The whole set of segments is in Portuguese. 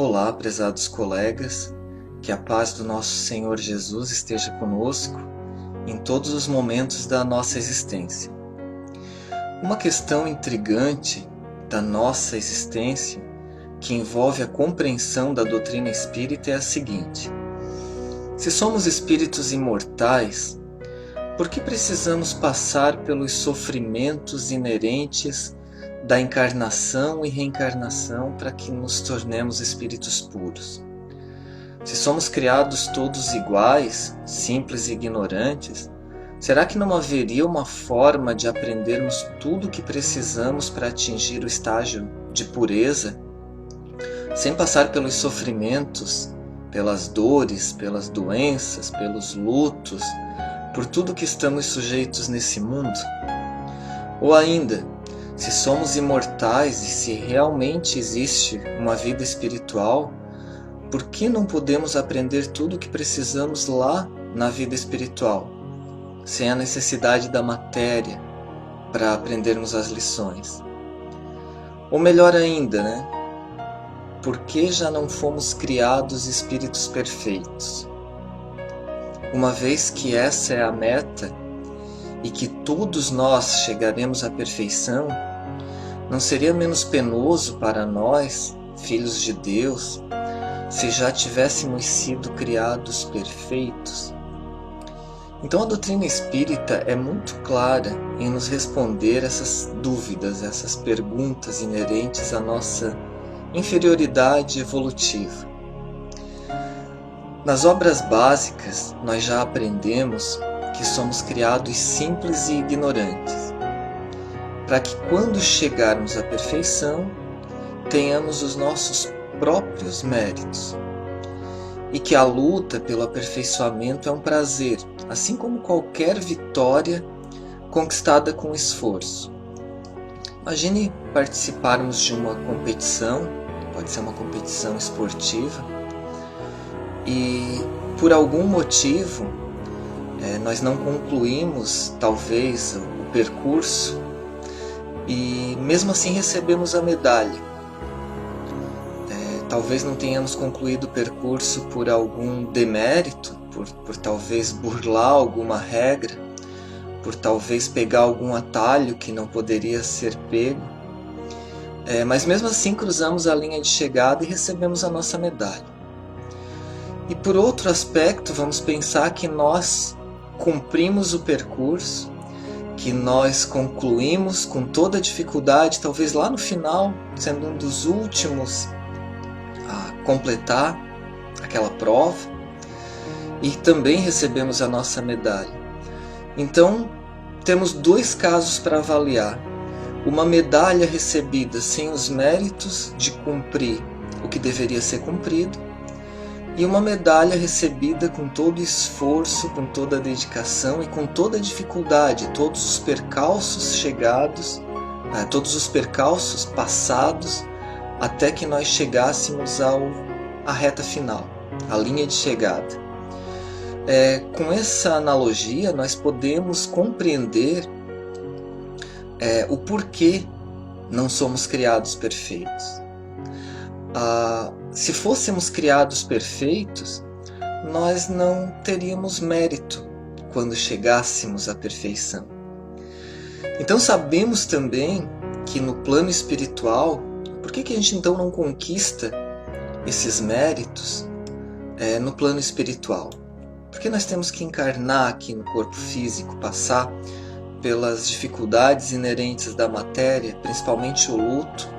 Olá, prezados colegas, que a paz do nosso Senhor Jesus esteja conosco em todos os momentos da nossa existência. Uma questão intrigante da nossa existência, que envolve a compreensão da doutrina espírita, é a seguinte: se somos espíritos imortais, por que precisamos passar pelos sofrimentos inerentes da encarnação e reencarnação para que nos tornemos espíritos puros? Se somos criados todos iguais, simples e ignorantes, será que não haveria uma forma de aprendermos tudo o que precisamos para atingir o estágio de pureza, sem passar pelos sofrimentos, pelas dores, pelas doenças, pelos lutos, por tudo que estamos sujeitos nesse mundo? Ou ainda, se somos imortais e se realmente existe uma vida espiritual, por que não podemos aprender tudo o que precisamos lá na vida espiritual, sem a necessidade da matéria para aprendermos as lições? Ou melhor ainda, por que já não fomos criados espíritos perfeitos? Uma vez que essa é a meta e que todos nós chegaremos à perfeição, não seria menos penoso para nós, filhos de Deus, se já tivéssemos sido criados perfeitos? Então a doutrina espírita é muito clara em nos responder essas dúvidas, essas perguntas inerentes à nossa inferioridade evolutiva. Nas obras básicas, nós já aprendemos que somos criados simples e ignorantes, para que quando chegarmos à perfeição, tenhamos os nossos próprios méritos, e que a luta pelo aperfeiçoamento é um prazer, assim como qualquer vitória conquistada com esforço. Imagine participarmos de uma competição, pode ser uma competição esportiva, e por algum motivo nós não concluímos talvez o percurso e mesmo assim recebemos a medalha. Talvez não tenhamos concluído o percurso por algum demérito, por talvez burlar alguma regra, por talvez pegar algum atalho que não poderia ser pego, mas mesmo assim cruzamos a linha de chegada e recebemos a nossa medalha. E por outro aspecto, vamos pensar que nós cumprimos o percurso, que nós concluímos com toda a dificuldade, talvez lá no final, sendo um dos últimos a completar aquela prova, e também recebemos a nossa medalha. Então, temos dois casos para avaliar: uma medalha recebida sem os méritos de cumprir o que deveria ser cumprido, e uma medalha recebida com todo o esforço, com toda a dedicação e com toda a dificuldade, todos os percalços todos os percalços passados, até que nós chegássemos à reta final, à linha de chegada. Com essa analogia, nós podemos compreender o porquê não somos criados perfeitos. Se fôssemos criados perfeitos, nós não teríamos mérito quando chegássemos à perfeição. Então sabemos também que no plano espiritual, por que a gente então não conquista esses méritos no plano espiritual? Porque nós temos que encarnar aqui no corpo físico, passar pelas dificuldades inerentes da matéria, principalmente o luto,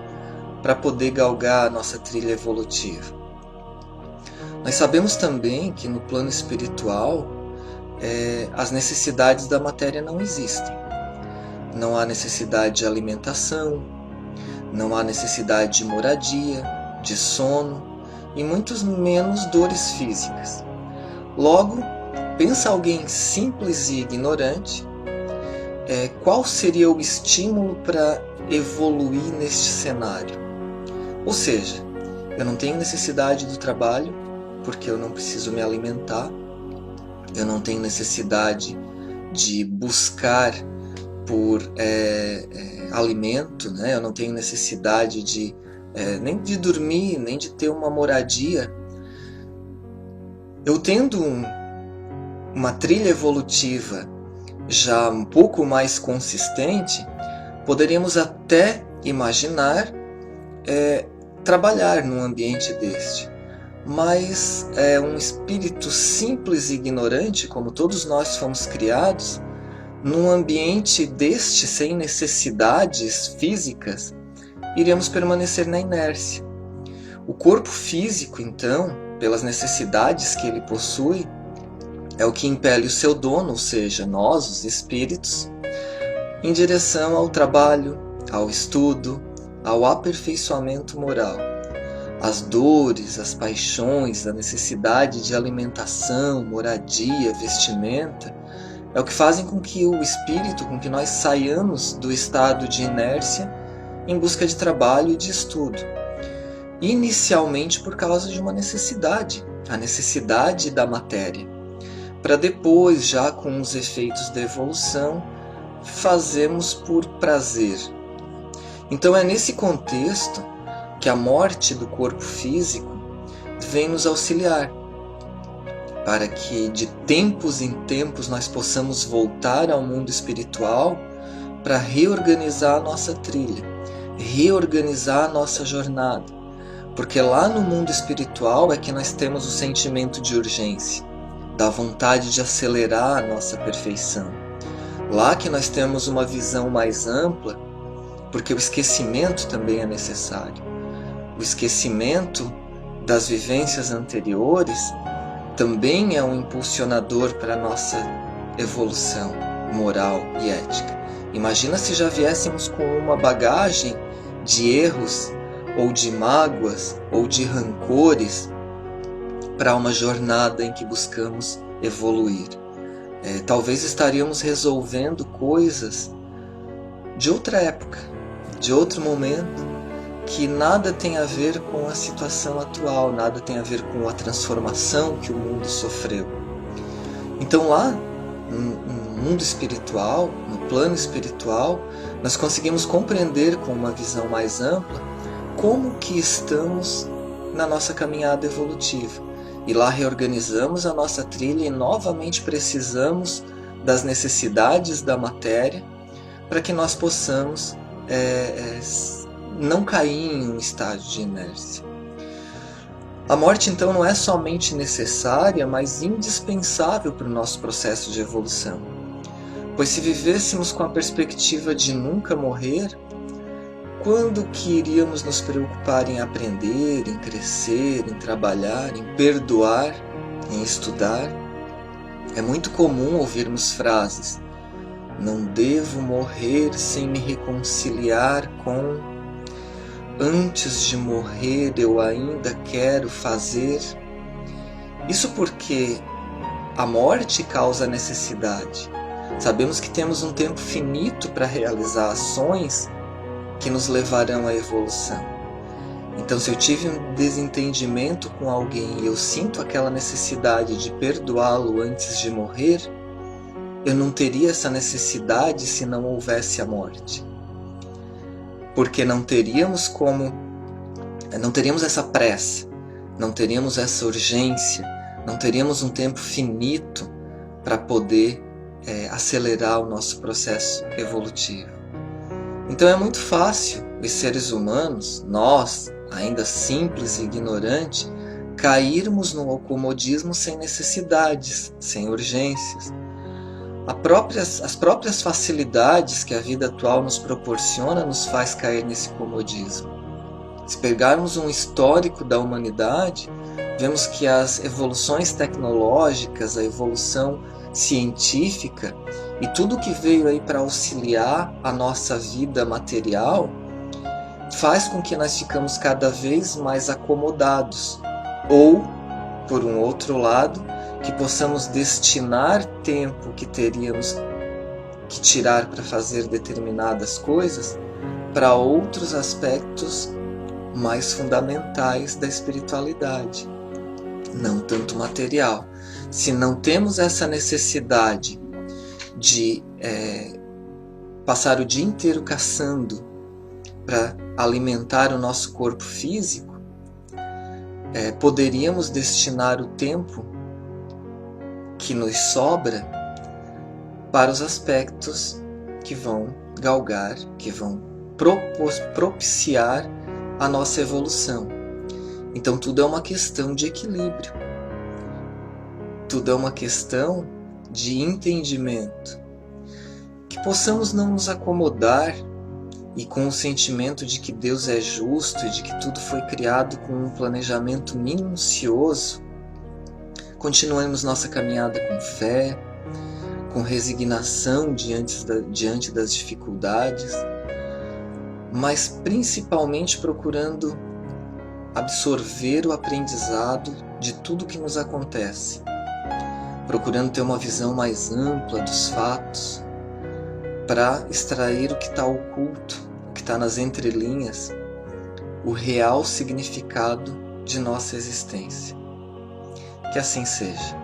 para poder galgar a nossa trilha evolutiva. Nós sabemos também que no plano espiritual as necessidades da matéria não existem. Não há necessidade de alimentação, não há necessidade de moradia, de sono e muito menos dores físicas. Logo, pensa alguém simples e ignorante, qual seria o estímulo para evoluir neste cenário? Ou seja, eu não tenho necessidade do trabalho, porque eu não preciso me alimentar, eu não tenho necessidade de buscar por alimento, eu não tenho necessidade de nem de dormir, nem de ter uma moradia. Eu tendo uma trilha evolutiva já um pouco mais consistente, poderíamos até imaginar trabalhar num ambiente deste. Mas um espírito simples e ignorante, como todos nós fomos criados, num ambiente deste, sem necessidades físicas, iremos permanecer na inércia. O corpo físico, então, pelas necessidades que ele possui, é o que impele o seu dono, ou seja, nós, os espíritos, em direção ao trabalho, ao estudo, ao aperfeiçoamento moral. As dores, as paixões, a necessidade de alimentação, moradia, vestimenta, é o que fazem com que o espírito, com que nós saiamos do estado de inércia em busca de trabalho e de estudo. Inicialmente por causa de uma necessidade, a necessidade da matéria, para depois, já com os efeitos da evolução, fazermos por prazer. Então é nesse contexto que a morte do corpo físico vem nos auxiliar, para que de tempos em tempos nós possamos voltar ao mundo espiritual para reorganizar a nossa trilha, reorganizar a nossa jornada, porque lá no mundo espiritual é que nós temos o sentimento de urgência, da vontade de acelerar a nossa perfeição. Lá que nós temos uma visão mais ampla, porque o esquecimento também é necessário. O esquecimento das vivências anteriores também é um impulsionador para a nossa evolução moral e ética. Imagina se já viéssemos com uma bagagem de erros, ou de mágoas, ou de rancores, para uma jornada em que buscamos evoluir. Talvez estaríamos resolvendo coisas de outra época, de outro momento, que nada tem a ver com a situação atual, nada tem a ver com a transformação que o mundo sofreu. Então lá, no mundo espiritual, no plano espiritual, nós conseguimos compreender com uma visão mais ampla como que estamos na nossa caminhada evolutiva. E lá reorganizamos a nossa trilha e novamente precisamos das necessidades da matéria para que nós possamos não cair em um estado de inércia. A morte, então, não é somente necessária, mas indispensável para o nosso processo de evolução. Pois se vivêssemos com a perspectiva de nunca morrer, quando que iríamos nos preocupar em aprender, em crescer, em trabalhar, em perdoar, em estudar? É muito comum ouvirmos frases: não devo morrer sem me reconciliar com... Antes de morrer eu ainda quero fazer. Isso porque a morte causa necessidade. Sabemos que temos um tempo finito para realizar ações que nos levarão à evolução. Então, se eu tive um desentendimento com alguém e eu sinto aquela necessidade de perdoá-lo antes de morrer, eu não teria essa necessidade se não houvesse a morte. Porque não teríamos essa pressa, não teríamos essa urgência, não teríamos um tempo finito para poder acelerar o nosso processo evolutivo. Então é muito fácil os seres humanos, nós, ainda simples e ignorantes, cairmos no comodismo sem necessidades, sem urgências. As próprias facilidades que a vida atual nos proporciona nos faz cair nesse comodismo. Se pegarmos um histórico da humanidade, vemos que as evoluções tecnológicas, a evolução científica e tudo que veio aí para auxiliar a nossa vida material faz com que nós ficamos cada vez mais acomodados. Ou, por um outro lado, que possamos destinar tempo que teríamos que tirar para fazer determinadas coisas para outros aspectos mais fundamentais da espiritualidade, não tanto material. Se não temos essa necessidade de passar o dia inteiro caçando para alimentar o nosso corpo físico, poderíamos destinar o tempo que nos sobra para os aspectos que vão galgar, que vão propiciar a nossa evolução. Então tudo é uma questão de equilíbrio, tudo é uma questão de entendimento, que possamos não nos acomodar e com o sentimento de que Deus é justo e de que tudo foi criado com um planejamento minucioso, continuemos nossa caminhada com fé, com resignação diante das dificuldades, mas principalmente procurando absorver o aprendizado de tudo que nos acontece, procurando ter uma visão mais ampla dos fatos, para extrair o que está oculto, o que está nas entrelinhas, o real significado de nossa existência. Que assim seja.